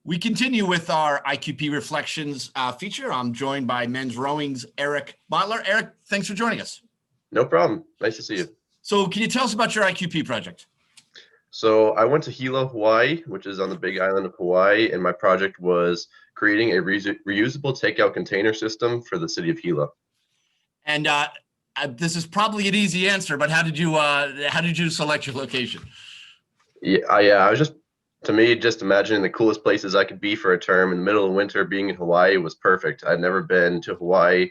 We continue with our IQP Reflections feature. I'm joined by men's rowing's Eric Motler. Eric, thanks for joining us. No problem. Nice to see you. So can you tell us about your IQP project? So I went to Hilo, Hawaii, which is on the big island of Hawaii, and my project was creating a reusable takeout container system for the city of Hilo. And this is probably an easy answer, but how did you select your location? I was just imagining the coolest places I could be for a term in the middle of winter. Being in Hawaii was perfect. I'd never been to Hawaii.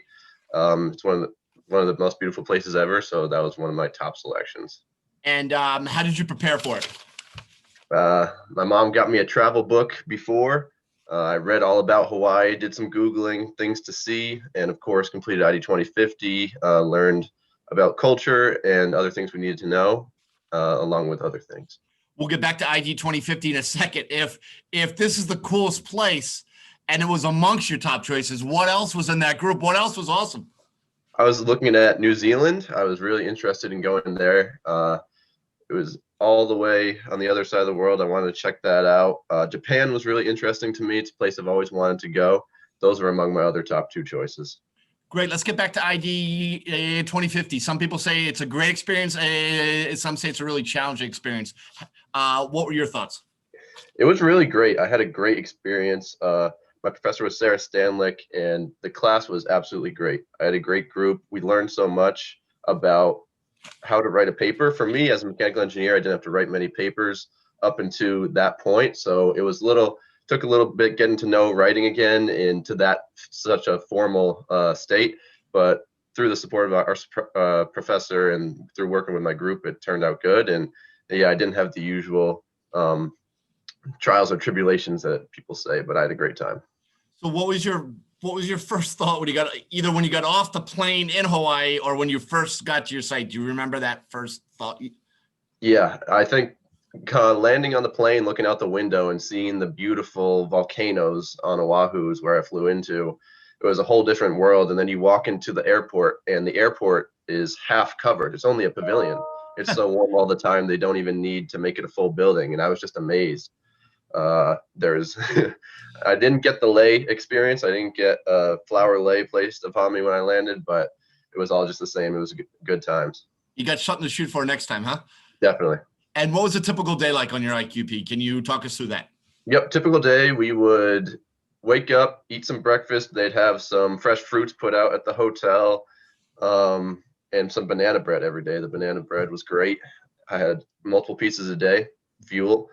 It's one of the most beautiful places ever, so that was one of my top selections. And how did you prepare for it? My mom got me a travel book before. I read all about Hawaii, did some Googling, things to see, and of course completed ID 2050, learned about culture and other things we needed to know, along with other things. We'll get back to ID 2050 in a second. If this is the coolest place and it was amongst your top choices, what else was in that group? What else was awesome? I was looking at New Zealand. I was really interested in going there. It was all the way on the other side of the world. I wanted to check that out. Japan was really interesting to me. It's a place I've always wanted to go. Those were among my other top two choices. Great. Let's get back to ID 2050. Some people say it's a great experience. Some say it's a really challenging experience. What were your thoughts? It was really great. I had a great experience. My professor was Sarah Stanlick, and the class was absolutely great. I had a great group. We learned so much about how to write a paper. For me, as a mechanical engineer, I didn't have to write many papers up until that point. So it was took a little bit getting to know writing again into that such a formal state. But through the support of our professor and through working with my group, it turned out good. And yeah, I didn't have the usual trials or tribulations that people say, but I had a great time. So what was your first thought when you got off the plane in Hawaii or when you first got to your site? Do you remember that first thought? Yeah, I think landing on the plane, looking out the window and seeing the beautiful volcanoes on Oahu is where I flew into. It was a whole different world. And then you walk into the airport and the airport is half covered. It's only a pavilion. It's so warm all the time. They don't even need to make it a full building. And I was just amazed. I didn't get the lei experience. I didn't get a flower lei placed upon me when I landed, but it was all just the same. It was good times. You got something to shoot for next time, huh? Definitely. And what was a typical day like on your IQP? Can you talk us through that? Yep. Typical day. We would wake up, eat some breakfast. They'd have some fresh fruits put out at the hotel, and some banana bread every day. The banana bread was great. I had multiple pieces a day, fuel.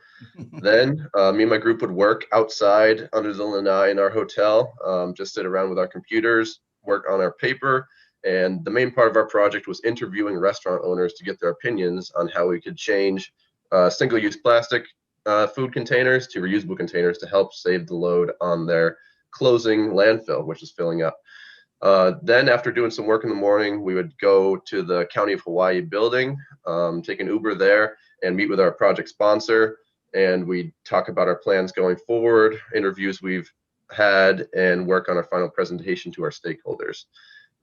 Then me and my group would work outside under the lanai in our hotel, just sit around with our computers, work on our paper. And the main part of our project was interviewing restaurant owners to get their opinions on how we could change single-use plastic food containers to reusable containers to help save the load on their closing landfill, which is filling up. Then after doing some work in the morning, we would go to the County of Hawaii building, take an Uber there and meet with our project sponsor. And we talk about our plans going forward, interviews we've had, and work on our final presentation to our stakeholders.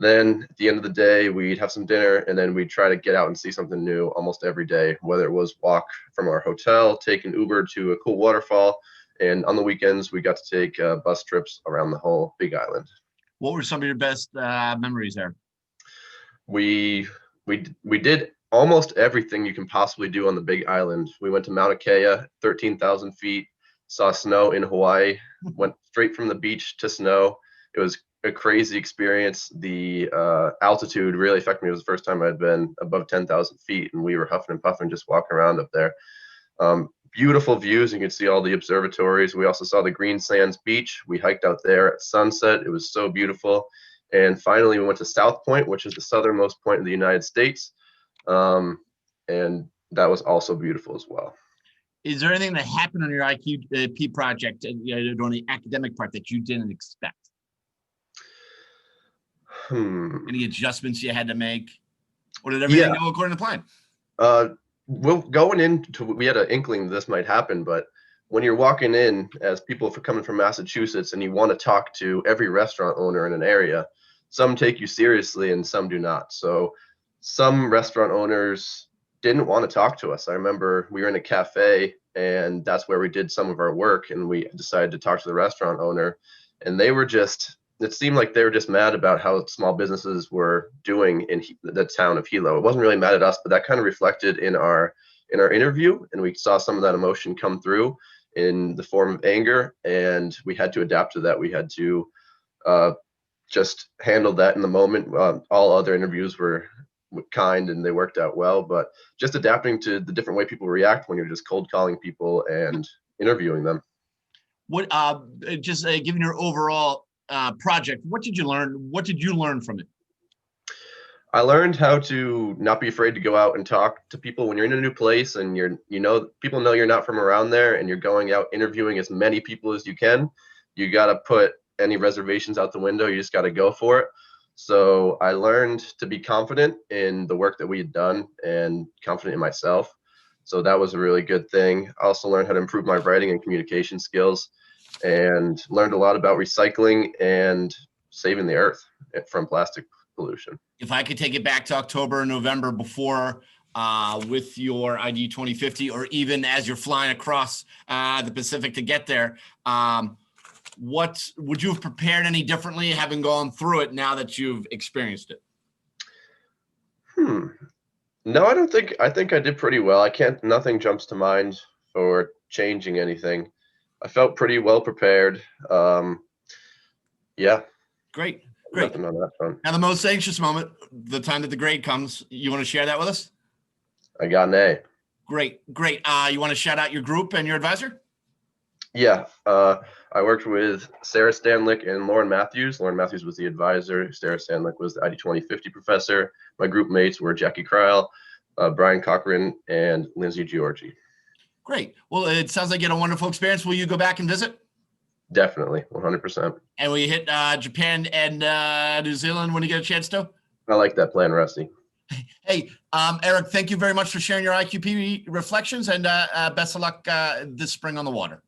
Then at the end of the day, we'd have some dinner, and then we'd try to get out and see something new almost every day, whether it was walk from our hotel, take an Uber to a cool waterfall, and on the weekends, we got to take bus trips around the whole Big Island. What were some of your best memories there? We did almost everything you can possibly do on the Big Island. We went to Mauna Kea, 13,000 feet, saw snow in Hawaii, went straight from the beach to snow. It was a crazy experience. The altitude really affected me. It was the first time I'd been above 10,000 feet, and we were huffing and puffing just walking around up there. Beautiful views. You could see all the observatories. We also saw the Green Sands Beach. We hiked out there at sunset. It was so beautiful. And finally, we went to South Point, which is the southernmost point in the United States. And that was also beautiful as well. Is there anything that happened on your IQP project on the academic part that you didn't expect? Any adjustments you had to make? Or did everything go according to plan? Well, going into, we had an inkling this might happen, but when you're walking in as people coming from Massachusetts and you want to talk to every restaurant owner in an area, some take you seriously and some do not. So some restaurant owners didn't want to talk to us. I remember we were in a cafe, and that's where we did some of our work, and we decided to talk to the restaurant owner, and they were just, it seemed like they were just mad about how small businesses were doing in the town of Hilo. It wasn't really mad at us, but that kind of reflected in our interview, and we saw some of that emotion come through in the form of anger, and we had to adapt to that. We had to just handle that in the moment. All other interviews were kind and they worked out well, but just adapting to the different way people react when you're just cold calling people and interviewing them. What just giving your overall project, what did you learn? What did you learn from it? I learned how to not be afraid to go out and talk to people when you're in a new place and people know you're not from around there, and you're going out interviewing as many people as you can. You got to put any reservations out the window. You just got to go for it. So I learned to be confident in the work that we had done and confident in myself. So that was a really good thing. I also learned how to improve my writing and communication skills, and learned a lot about recycling and saving the earth from plastic pollution. If I could take it back to October and November before with your ID 2050, or even as you're flying across the Pacific to get there, what would you have prepared any differently having gone through it now that you've experienced it? No, I think I did pretty well. Nothing jumps to mind for changing anything. I felt pretty well prepared. Yeah. Great. Nothing on that front. Now, the most anxious moment, the time that the grade comes, you want to share that with us? I got an A. Great. You want to shout out your group and your advisor? Yeah. I worked with Sarah Stanlick and Lauren Matthews. Lauren Matthews was the advisor. Sarah Stanlick was the ID 2050 professor. My group mates were Jackie Kreil, Brian Cochran, and Lindsay Georgie. Great. Well, it sounds like you had a wonderful experience. Will you go back and visit? Definitely, 100%. And will you hit Japan and New Zealand when you get a chance to? I like that plan, Rusty. Hey, Eric, thank you very much for sharing your IQP reflections, and best of luck this spring on the water.